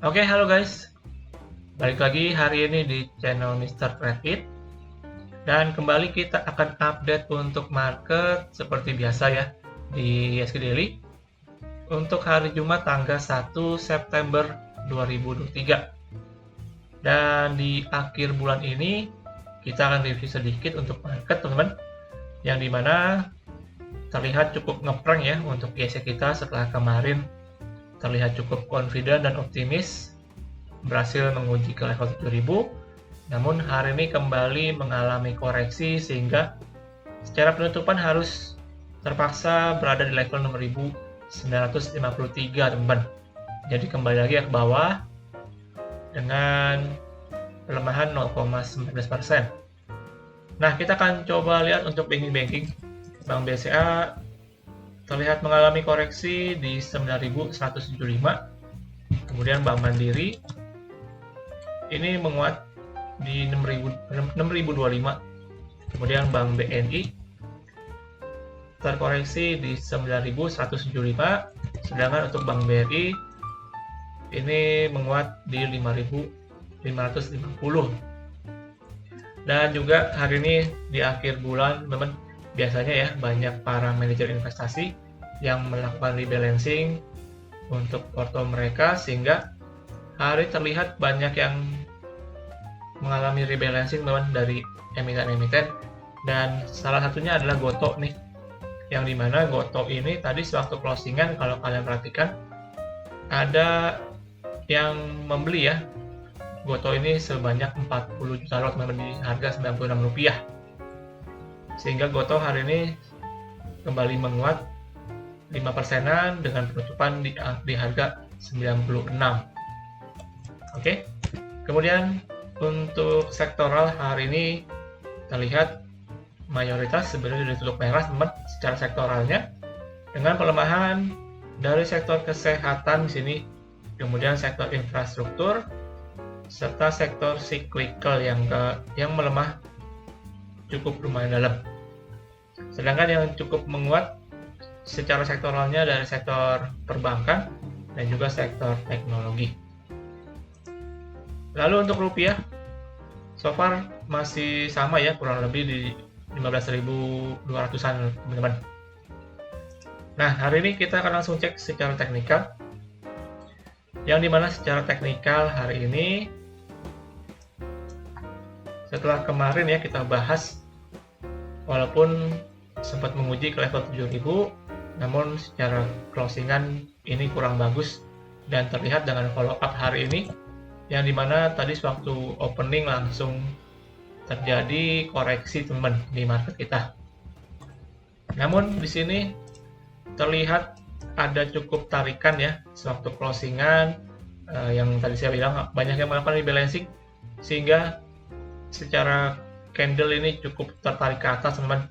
Oke, halo guys. Balik lagi hari ini di channel Mr. Credit. Dan kembali kita akan update untuk market seperti biasa ya di ISG Daily. Untuk hari Jumat tanggal 1 September 2023. Dan di akhir bulan ini kita akan review sedikit untuk market teman-teman. Yang dimana terlihat cukup ngeprank ya untuk ISG kita setelah kemarin terlihat cukup confident dan optimis berhasil menguji ke level 7000, namun hari ini kembali mengalami koreksi sehingga secara penutupan harus terpaksa berada di level 6953 teman-teman. Jadi kembali lagi ke bawah dengan pelemahan 0,19%. Nah, kita akan coba lihat untuk banking. Bank BCA terlihat mengalami koreksi di 9175. Kemudian Bank Mandiri ini menguat di 6025. Kemudian Bank BNI terkoreksi di 9175. Sedangkan untuk Bank BRI ini menguat di 5550. Dan juga hari ini di akhir bulan teman-teman, biasanya ya banyak para manajer investasi yang melakukan rebalancing untuk porto mereka sehingga hari terlihat banyak yang mengalami rebalancing teman dari emiten-emiten, dan salah satunya adalah Gotoh nih, yang dimana Gotoh ini tadi sewaktu closingan kalau kalian perhatikan ada yang membeli ya Gotoh ini sebanyak 40 juta lot teman-teman di harga Rp96, sehingga Gotoh hari ini kembali menguat 5%-an dengan penutupan di harga 96. Oke. Kemudian untuk sektoral hari ini terlihat mayoritas sebenarnya ditutup merah teman secara sektoralnya, dengan pelemahan dari sektor kesehatan di sini, kemudian sektor infrastruktur serta sektor cyclical yang melemah cukup lumayan dalam. Sedangkan yang cukup menguat secara sektoralnya dari sektor perbankan dan juga sektor teknologi. Lalu untuk rupiah, so far masih sama ya, kurang lebih di 15.200-an teman-teman. Nah, hari ini kita akan langsung cek secara teknikal, yang dimana secara teknikal hari ini setelah kemarin ya kita bahas, walaupun sempat menguji ke level 7000, namun secara closingan ini kurang bagus dan terlihat dengan follow up hari ini, yang dimana tadi sewaktu opening langsung terjadi koreksi teman di market kita. Namun di sini terlihat ada cukup tarikan ya sewaktu closingan, yang tadi saya bilang banyak yang melakukan rebalancing sehingga secara candle ini cukup tertarik ke atas teman.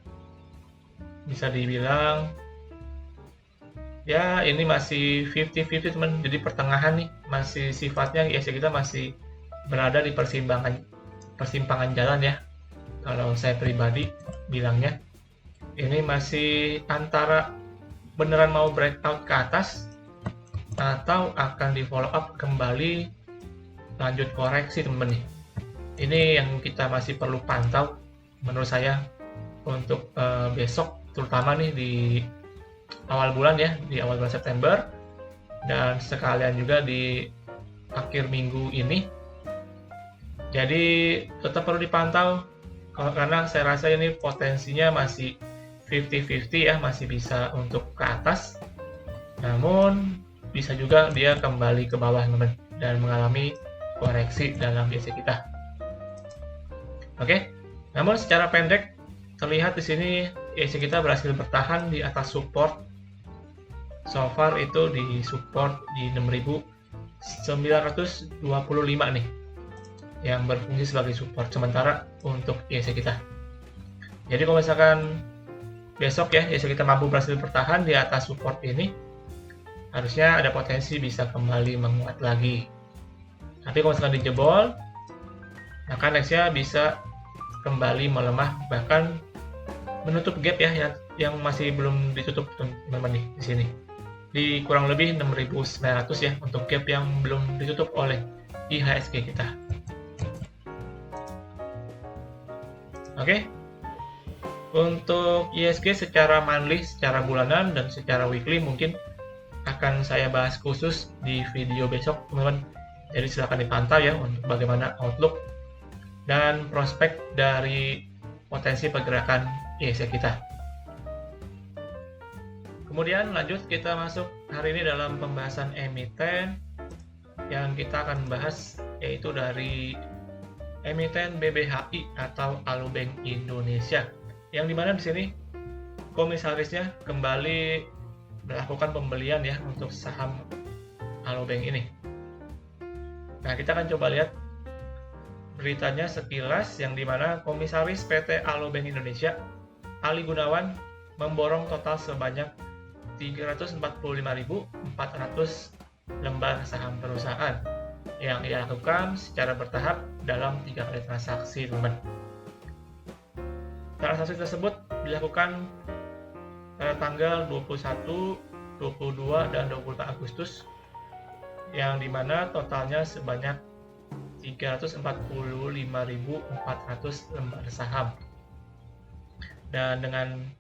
Bisa dibilang ya ini masih 50-50 teman, jadi pertengahan nih, masih sifatnya ISG kita masih berada di persimpangan jalan ya. Kalau saya pribadi bilangnya ini masih antara beneran mau breakout ke atas atau akan di follow up kembali lanjut koreksi teman nih. Ini yang kita masih perlu pantau menurut saya untuk besok, terutama nih di awal bulan ya, di awal bulan September, dan sekalian juga di akhir minggu ini. Jadi tetap perlu dipantau karena saya rasa ini potensinya masih 50-50 ya, masih bisa untuk ke atas, namun bisa juga dia kembali ke bawah teman dan mengalami koreksi dalam ISG kita. Oke, namun secara pendek terlihat di sini ISG kita berhasil bertahan di atas support. So far itu di support di 6.925 nih yang berfungsi sebagai support sementara untuk ISG kita. Jadi kalau misalkan besok ya ISG kita mampu berhasil bertahan di atas support ini, harusnya ada potensi bisa kembali menguat lagi. Tapi kalau misalkan dijebol, maka nextnya bisa kembali melemah, bahkan menutup gap ya yang masih belum ditutup teman-teman nih di sini. di kurang lebih 6.900 ya untuk gap yang belum ditutup oleh IHSG kita. Oke. Untuk IHSG secara monthly, secara bulanan, dan secara weekly mungkin akan saya bahas khusus di video besok, teman-teman. Jadi silahkan dipantau ya untuk bagaimana outlook dan prospek dari potensi pergerakan IHSG kita. Kemudian lanjut kita masuk hari ini dalam pembahasan emiten yang kita akan bahas, yaitu dari emiten BBHI atau Alobank Indonesia, yang dimana di sini komisarisnya kembali melakukan pembelian ya untuk saham Alobank ini. Nah, kita akan coba lihat beritanya sekilas, yang dimana komisaris PT Alobank Indonesia Ali Gunawan memborong total sebanyak 345.400 lembar saham perusahaan yang ia lakukan secara bertahap dalam 3 kali transaksi, teman-teman. Transaksi tersebut dilakukan pada tanggal 21, 22, dan 24 Agustus, yang dimana totalnya sebanyak 345.400 lembar saham. Dan dengan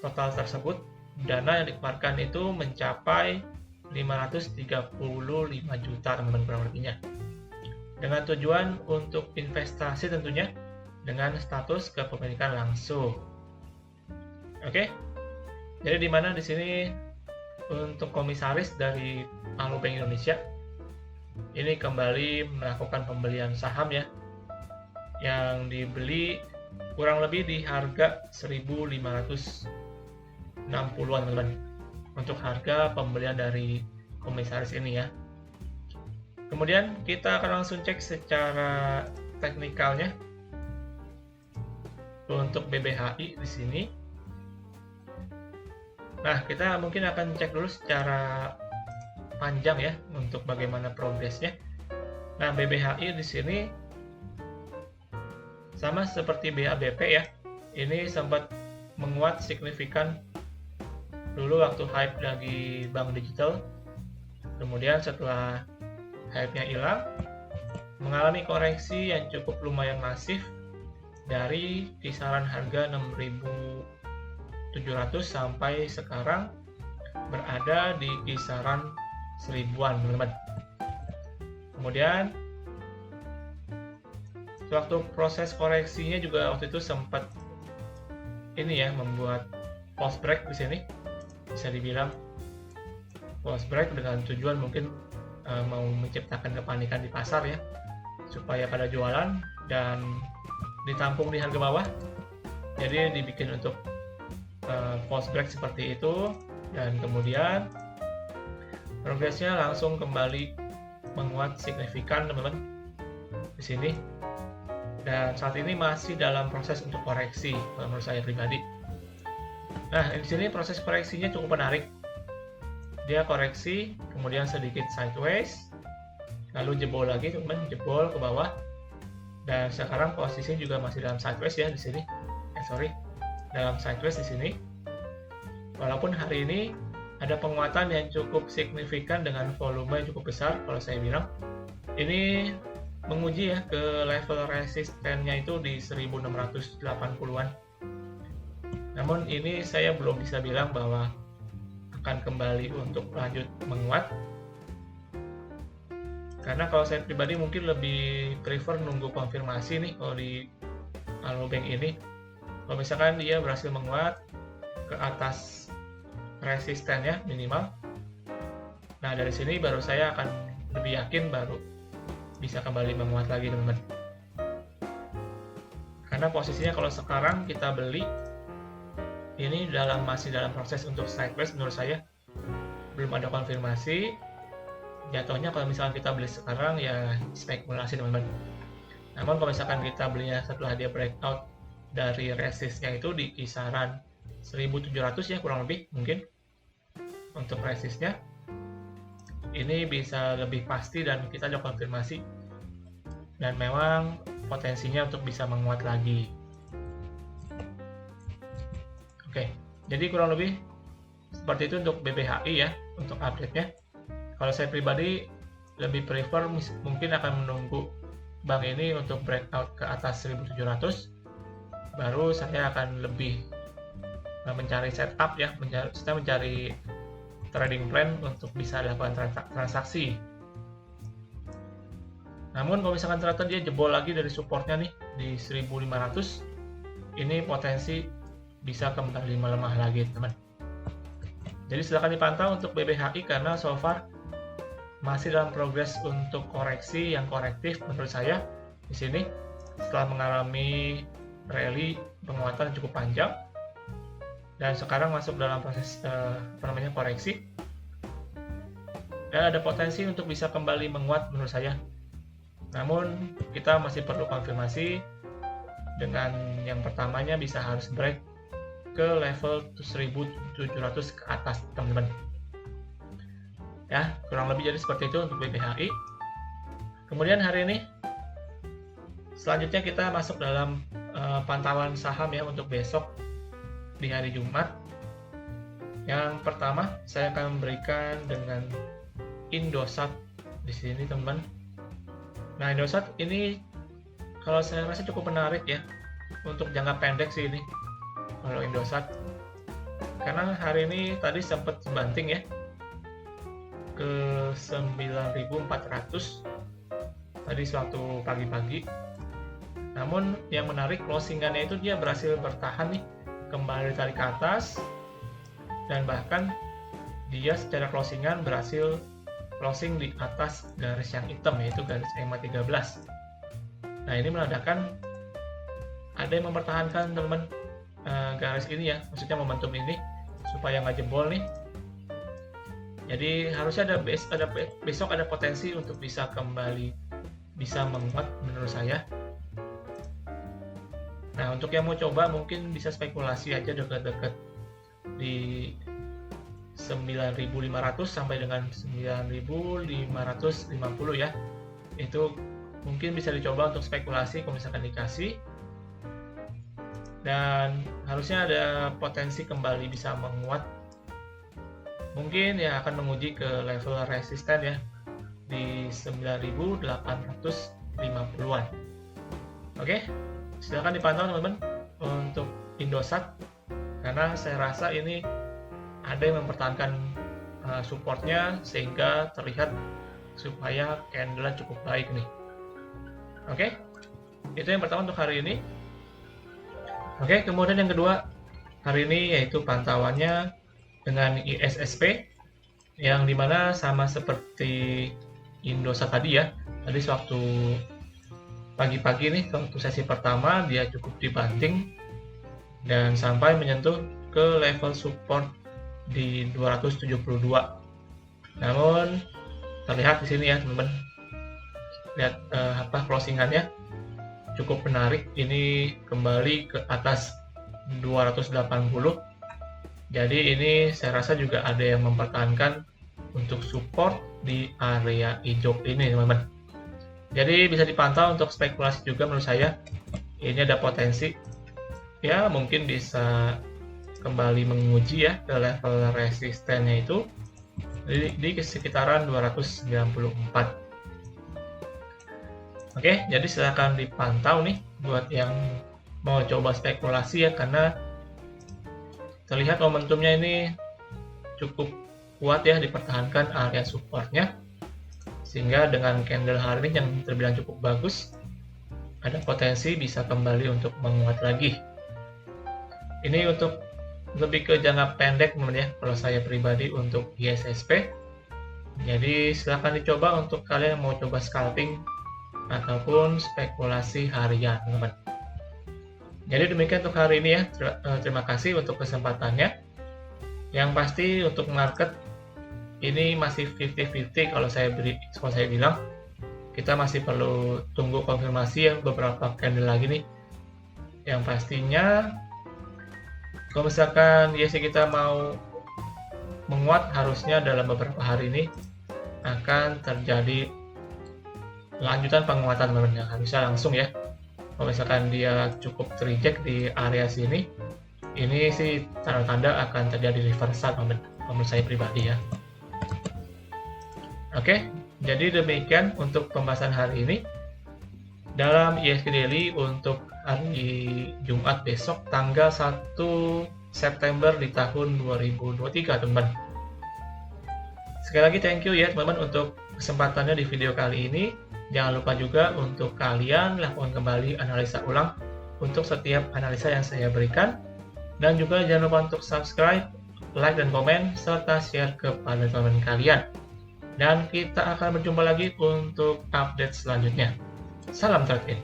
total tersebut, dana yang dikeluarkan itu mencapai 535 juta, teman-teman, kurang lebihnya. Dengan tujuan untuk investasi tentunya, dengan status kepemilikan langsung. Oke. Jadi di mana di sini untuk komisaris dari Alobank Indonesia ini kembali melakukan pembelian saham ya, yang dibeli kurang lebih di harga 1.560-an, teman-teman, untuk harga pembelian dari komisaris ini ya. Kemudian kita akan langsung cek secara teknikalnya untuk BBHI di sini. Nah, kita mungkin akan cek dulu secara panjang ya untuk bagaimana progresnya. Nah, BBHI di sini sama seperti BABP ya. Ini sempat menguat signifikan dulu waktu hype lagi bank digital. Kemudian setelah hype-nya hilang, mengalami koreksi yang cukup lumayan masif dari kisaran harga 6.700 sampai sekarang berada di kisaran 1000-an, teman-teman. Kemudian waktu proses koreksinya juga waktu itu sempat ini ya, membuat pause break di sini, bisa dibilang pause break dengan tujuan mungkin mau menciptakan kepanikan di pasar ya, supaya pada jualan dan ditampung di harga bawah. Jadi dibikin untuk pause break seperti itu, dan kemudian progresnya langsung kembali menguat signifikan, teman-teman, di sini. Dan saat ini masih dalam proses untuk koreksi menurut saya pribadi. Nah, di sini proses koreksinya cukup menarik. Dia koreksi, kemudian sedikit sideways, lalu jebol lagi, teman-teman, jebol ke bawah. Dan sekarang posisinya juga masih dalam sideways ya di sini. Dalam sideways di sini. Walaupun hari ini ada penguatan yang cukup signifikan dengan volume yang cukup besar, kalau saya bilang ini menguji ya ke level resistennya itu di 1680-an. Namun ini saya belum bisa bilang bahwa akan kembali untuk lanjut menguat, karena kalau saya pribadi mungkin lebih prefer nunggu konfirmasi nih kalau di Alobank ini. Kalau misalkan dia berhasil menguat ke atas resistennya minimal, nah dari sini baru saya akan lebih yakin baru bisa kembali menguat lagi, teman-teman. Karena posisinya kalau sekarang kita beli ini masih dalam proses untuk sideways, menurut saya belum ada konfirmasi. Jatuhnya kalau misalkan kita beli sekarang ya spekulasi, teman-teman. Namun kalau misalkan kita belinya setelah dia breakout dari resistnya itu di kisaran 1700 ya, kurang lebih mungkin untuk resistnya, ini bisa lebih pasti dan kita ada konfirmasi dan memang potensinya untuk bisa menguat lagi. Oke, jadi kurang lebih seperti itu untuk BBHI ya, untuk update-nya. Kalau saya pribadi lebih prefer mungkin akan menunggu bank ini untuk breakout ke atas 1700, baru saya akan lebih mencari setup ya, mencari trading plan untuk bisa lakukan transaksi. Namun kalau misalkan ternyata dia jebol lagi dari supportnya nih di 1500, ini potensi bisa kembali melemah lagi teman. Jadi silakan dipantau untuk BBHI karena so far masih dalam progres untuk koreksi yang korektif menurut saya di sini setelah mengalami rally penguatan cukup panjang dan sekarang masuk dalam proses koreksi dan ada potensi untuk bisa kembali menguat menurut saya. Namun kita masih perlu konfirmasi dengan yang pertamanya bisa harus break ke level 1700 ke atas teman-teman. Ya, kurang lebih jadi seperti itu untuk BBHI. Kemudian hari ini selanjutnya kita masuk dalam pantauan saham ya untuk besok di hari Jumat. Yang pertama saya akan memberikan dengan Indosat di sini teman. Nah, Indosat ini kalau saya rasa cukup menarik ya untuk jangka pendek sih ini. Kalau Indosat karena hari ini tadi sempat banting ya ke 9.400 tadi suatu pagi-pagi. Namun yang menarik closingannya itu dia berhasil bertahan nih, kembali tarik ke atas dan bahkan dia secara closingan berhasil closing di atas garis yang hitam yaitu garis EMA 13. Nah, ini menandakan ada yang mempertahankan teman garis ini ya, maksudnya momentum ini supaya nggak jebol nih. Jadi harusnya besok ada potensi untuk bisa kembali bisa menguat menurut saya. Nah, untuk yang mau coba mungkin bisa spekulasi aja dekat-dekat di 9.500 sampai dengan 9.550 ya. Itu mungkin bisa dicoba untuk spekulasi kalau misalkan dikasih. Dan harusnya ada potensi kembali bisa menguat. Mungkin ya akan menguji ke level resisten ya di 9.850-an. Oke, silakan dipantau teman-teman untuk Indosat karena saya rasa ini ada yang mempertahankan supportnya sehingga terlihat supaya candle cukup baik nih. Oke, itu yang pertama untuk hari ini. Oke, kemudian yang kedua hari ini yaitu pantauannya dengan ISSP yang dimana sama seperti Indosat tadi ya. Tadi sewaktu pagi-pagi nih, waktu sesi pertama dia cukup dibanting dan sampai menyentuh ke level support di 272. Namun terlihat di sini ya teman-teman, lihat closingannya cukup menarik. Ini kembali ke atas 280. Jadi ini saya rasa juga ada yang mempertahankan untuk support di area hijau ini teman-teman. Jadi bisa dipantau untuk spekulasi juga menurut saya. Ini ada potensi ya mungkin bisa kembali menguji ya ke level resistennya itu di sekitaran 294. Oke, jadi silahkan dipantau nih buat yang mau coba spekulasi ya karena terlihat momentumnya ini cukup kuat ya dipertahankan area supportnya sehingga dengan candle hari ini yang terbilang cukup bagus ada potensi bisa kembali untuk menguat lagi. Ini untuk lebih ke jangka pendek teman ya kalau saya pribadi untuk ISSP. Jadi silahkan dicoba untuk kalian yang mau coba scalping ataupun spekulasi harian teman-teman. Jadi demikian untuk hari ini ya. Terima kasih untuk kesempatannya. Yang pasti untuk market ini masih 50-50 kalau saya bilang. Kita masih perlu tunggu konfirmasi ya beberapa candle lagi nih. Yang pastinya kalau misalkan ISG kita mau menguat harusnya dalam beberapa hari ini akan terjadi lanjutan penguatan teman-teman yang harusnya langsung ya. Kalau misalkan dia cukup terreject di area sini, ini sih tanda-tanda akan terjadi reversal menurut saya pribadi ya. Oke, jadi demikian untuk pembahasan hari ini dalam ISG Daily untuk hari Jumat besok tanggal 1 September di tahun 2023 teman-teman. Sekali lagi thank you ya teman-teman untuk kesempatannya di video kali ini. Jangan lupa juga untuk kalian lakukan kembali analisa ulang untuk setiap analisa yang saya berikan. Dan juga jangan lupa untuk subscribe, like, dan komen, serta share kepada teman-teman kalian. Dan kita akan berjumpa lagi untuk update selanjutnya. Salam trading.